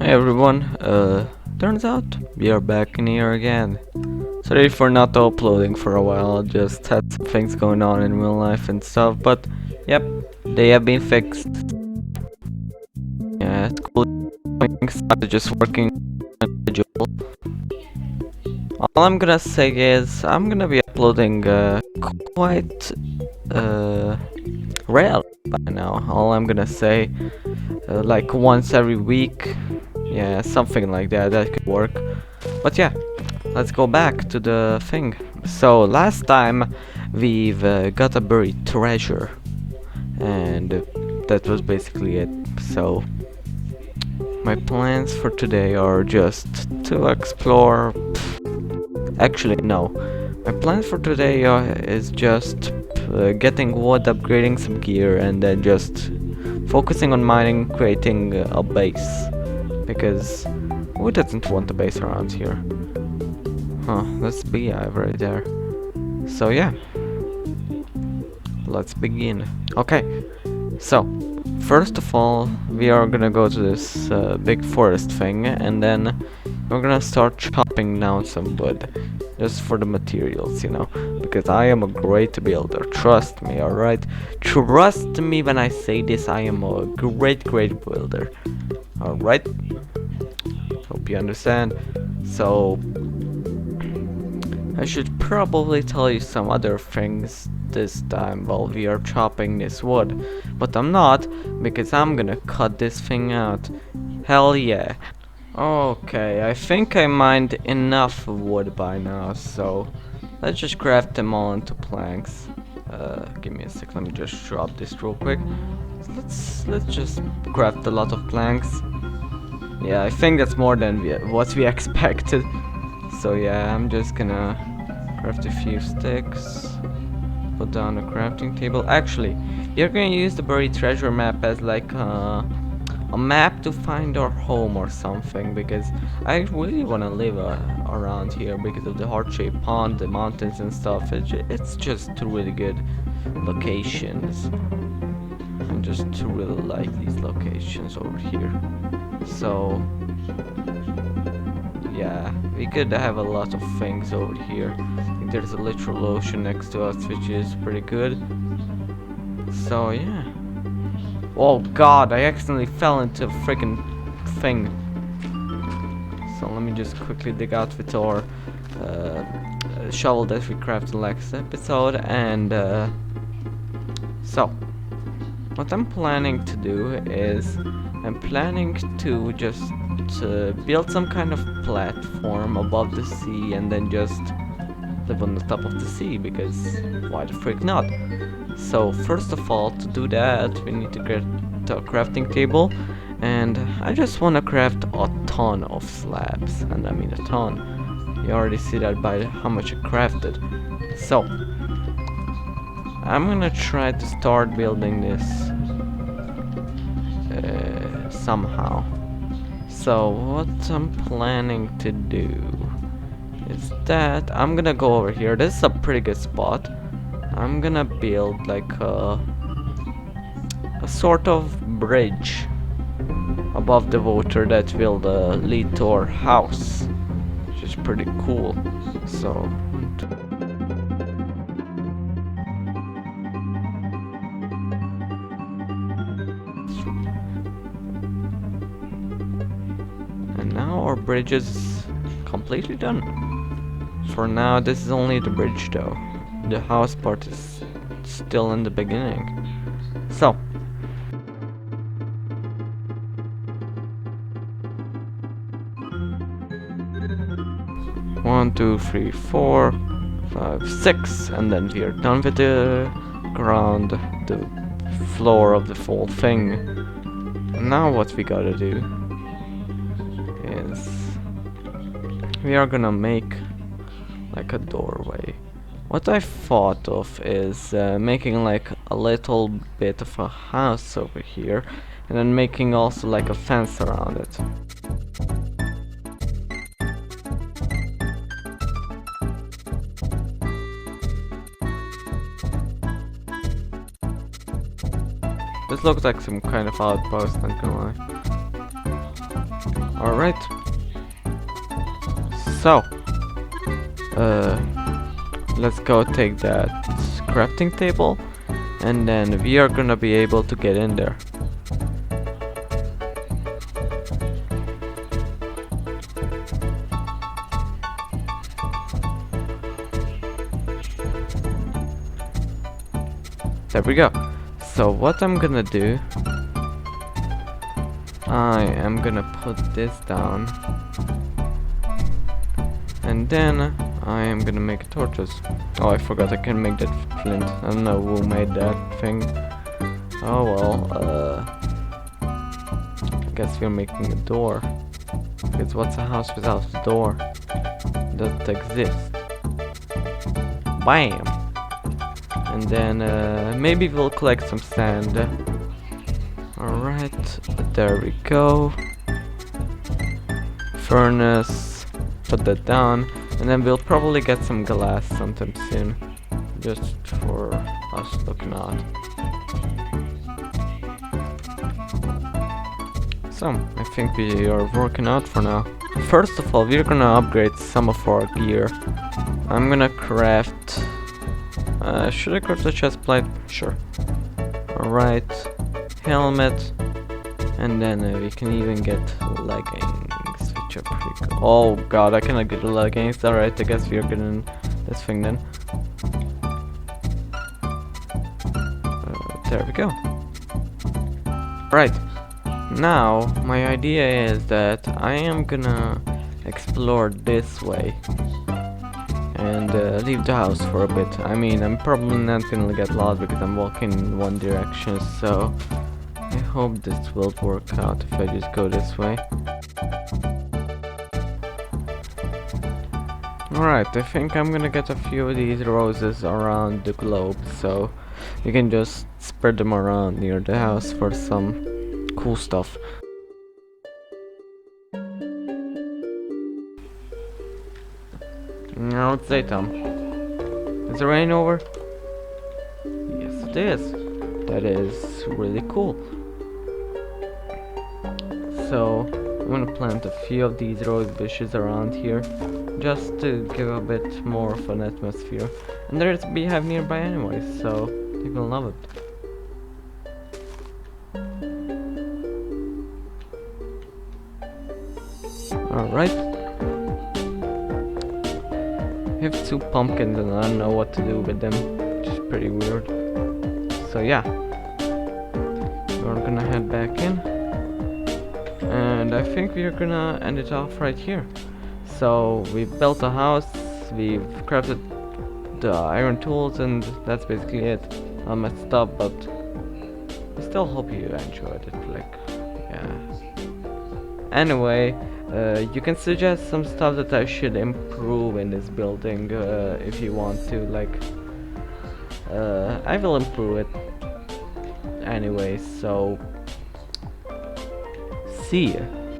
Hey everyone, turns out we are back in here again. Sorry for not uploading for a while, just had some things going on in real life and stuff, but yep, they have been fixed. Yeah, school things are just working on schedule. All I'm gonna say is, I'm gonna be uploading quite rare by now. All I'm gonna say, like once every week. Yeah, something like that, that could work. But yeah, let's go back to the thing. So last time we've got a buried treasure, and that was basically it. So my plans for today are just to explore. Actually, no. My plans for today is just getting wood, upgrading some gear, and then just focusing on mining, creating a base. Because who doesn't want a base around here? Huh, that's D.I.Y right there. So yeah, let's begin. Okay, so first of all, we are gonna go to this big forest thing, and then we're gonna start chopping down some wood. Just for the materials, you know, because I am a great builder. Trust me, alright? Trust me when I say this, I am a great builder. Alright? Hope you understand. So I should probably tell you some other things this time while we are chopping this wood, but I'm not, because I'm gonna cut this thing out. Hell yeah. Okay, I think I mined enough wood by now, so let's just craft them all into planks. Give me a sec, let me just drop this real quick. Let's just craft a lot of planks. Yeah, I think that's more than what we expected. So yeah, I'm just gonna craft a few sticks, put down a crafting table. Actually, you're gonna use the buried treasure map as like a map to find our home or something, because I really want to live around here because of the heart-shaped pond, the mountains and stuff. It's just two really good locations. I just really like these locations over here. So yeah, we could have a lot of things over here. I think there's a literal ocean next to us, which is pretty good. So yeah. Oh god, I accidentally fell into a freaking thing. So let me just quickly dig out with our shovel that we crafted last episode, and so what I'm planning to do is I'm planning to just build some kind of platform above the sea and then just live on the top of the sea, because why the frick not? So first of all, to do that we need to get a crafting table, and I just want to craft a ton of slabs, and I mean a ton. You already see that by how much I crafted. So I'm gonna try to start building this somehow. So what I'm planning to do is that I'm gonna go over here. This is a pretty good spot. I'm gonna build like a sort of bridge above the water that will lead to our house, which is pretty cool. So and now our bridge is completely done. For now, this is only the bridge though. The house part is still in the beginning. So 1, 2, 3, 4, 5, 6, and then we are done with the ground, the floor of the full thing. And now what we gotta do is we are gonna make like a doorway. What I thought of is making like a little bit of a house over here, and then making also like a fence around it. This looks like some kind of outpost, not gonna lie. Alright. So, let's go take that crafting table, and then we are gonna be able to get in there. There we go. So what I'm gonna do, I am gonna put this down, and then I am gonna make torches. Oh, I forgot I can make that flint. I don't know who made that thing. Oh well, I guess we're making a door. Because what's a house without a door? It doesn't exist. Bam! And then maybe we'll collect some sand. Alright, there we go. Furnace, put that down, and then we'll probably get some glass sometime soon, just for us looking out. So, I think we are working out for now. First of all, we're gonna upgrade some of our gear. I'm gonna craft... should I craft a chest plate? Sure. Alright. Helmet. And then we can even get leggings, which are pretty cool. Oh god, I cannot get the leggings. Alright, I guess we are getting this thing then. There we go. Right. Now, my idea is that I am gonna explore this way and leave the house for a bit. I mean, I'm probably not gonna get lost because I'm walking in one direction, so I hope this will work out if I just go this way. Alright, I think I'm gonna get a few of these roses around the globe, so you can just spread them around near the house for some cool stuff. Now it's daytime. Is the rain over? Yes, it is. That is really cool. So I'm gonna plant a few of these rose bushes around here, just to give a bit more of an atmosphere. And there's a beehive nearby anyway, so they will love it. Alright. I have 2 pumpkins and I don't know what to do with them, which is pretty weird. So yeah, we're gonna head back in, and I think we're gonna end it off right here. So we've built a house, we've crafted the iron tools, and that's basically it. I messed up, but I still hope you enjoyed it. Like, yeah. Anyway, you can suggest some stuff that I should improve in this building if you want to. Like, I will improve it anyway. So, see ya.